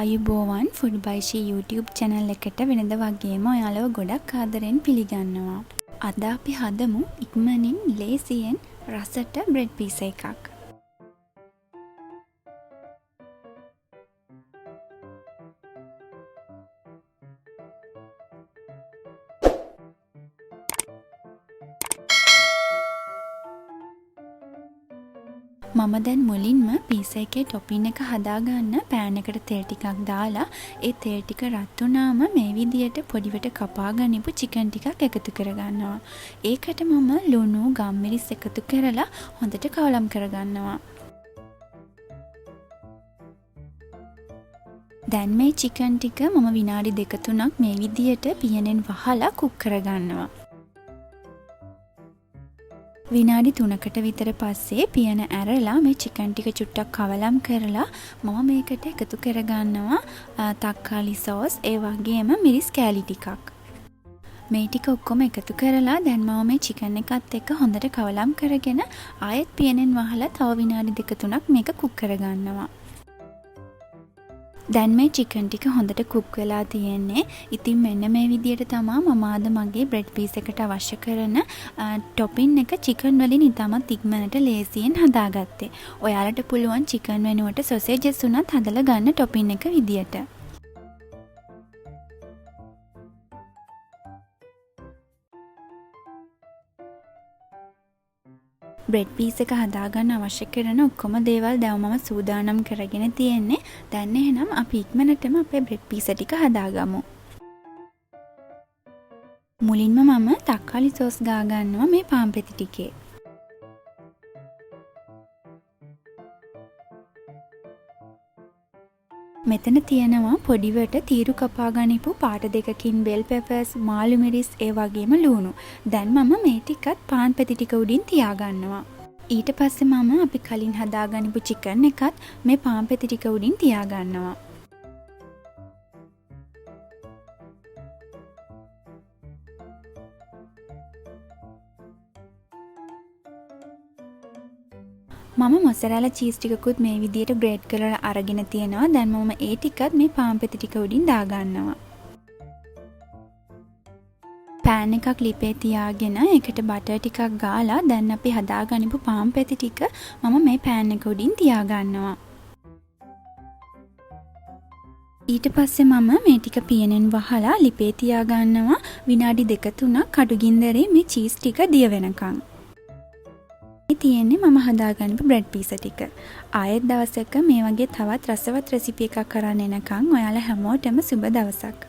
ආයුබෝවන් ෆුඩ් බයි ෂී YouTube channel එකට වෙනද වගේම ඔයාලව ගොඩක් ආදරෙන් පිළිගන්නවා. අද අපි හදමු ඉක්මනින් ලේසියෙන් රසට බ්‍රෙඩ් පීස් එකක්. මම දැන් මුලින්ම පීසා එකේ ටොපින් එක හදාගන්න පෑන් එකට තෙල් ටිකක් දාලා ඒ තෙල් ටික රත් වුණාම මේ විදියට පොඩිවට කපා ගනිපු චිකන් ටිකක් එකතු කරගන්නවා. ඒකට මම ලුණු ගම්මිරිස් එකතු කරලා හොඳට කවලම් කරගන්නවා. දැන් මේ චිකන් ටික මම විනාඩි 2-3ක් මේ විදියට පියනෙන් වහලා කුක් කරගන්නවා. විනාඩි 3කට විතර පස්සේ පියන ඇරලා මේ චිකන් ටික චුට්ටක් කවලම් කරලා මම මේකට එකතු කරගන්නවා තක්කාලි සෝස් ඒ වගේම මිරිස් කෑලි ටිකක්. මේ ටික ඔක්කොම එකතු කරලා දැන් මම මේ චිකන් එකත් එක්ක හොඳට කවලම් කරගෙන ආයෙත් පියනෙන් වහලා තව විනාඩි 2-3ක් මේක කුක් කරගන්නවා. දැන් මේ චිකන් ටික හොඳට කුක් වෙලා තියෙන්නේ. ඉතින් මෙන්න මේ විදියට තමයි මම අද මගේ බ්‍රෙඩ් පීස් එකට අවශ්‍ය කරන ටොපින් එක චිකන් වලින් ඉතාමත් ඉක්මනට ලේසියෙන් හදාගත්තේ. ඔයාලට පුළුවන් චිකන් වෙනුවට සොසේජස් උනත් හදලා ගන්න ටොපින් එක විදියට. බ්‍රෙඩ් පීස් එක හදාගන්න අවශ්‍ය කරන ඔක්කොම දේවල් දැන් මම සූදානම් කරගෙන තියෙන්නේ. දැන් එහෙනම් අපි ඉක්මනටම අපේ බ්‍රෙඩ් පීස් ටික හදාගමු. මුලින්ම මම තක්කාලි සෝස් ගා ගන්නවා මේ පාන් පෙති ටිකේ. මෙතන තියෙනවා පොඩිවට තීරු කපා ගනිපු පාට දෙකකින් බෙල් පෙපර්ස්, මාළු මිරිස් ඒ වගේම ලුණු. දැන් මම මේ ටිකත් පාන් පෙති ටික උඩින් තියාගන්නවා. ඊට පස්සේ මම අපි කලින් හදාගනිපු චිකන් එකත් මේ පාන් පෙති ටික උඩින් තියාගන්නවා. මම මොසරැලා චීස් ටිකකුත් මේ විදියට ග්‍රේට් කරලා අරගෙන තියෙනවා. දැන් මම ඒ ටිකත් මේ පාන් පෙති ටික උඩින් දාගන්නවා. පෑන් එකක් ලිපේ තියාගෙන ඒකට බටර් ටිකක් ගාලා දැන් අපි හදාගනිපු පාන් පෙති ටික මම මේ පෑන් එක උඩින් තියාගන්නවා. ඊට පස්සේ මම මේ ටික පියනෙන් වහලා ලිපේ තියාගන්නවා විනාඩි 2-3ක් කඩුගින්දරේ මේ චීස් ටික දිය වෙනකන්. තියෙන්නේ මම හදාගන්න බ්‍රෙඩ් පීස් ටික. ආයෙත් දවසක මේ වගේ තවත් රසවත් රෙසිපි එකක් කරන්න එනකන් ඔයාලා හැමෝටම සුබ දවසක්.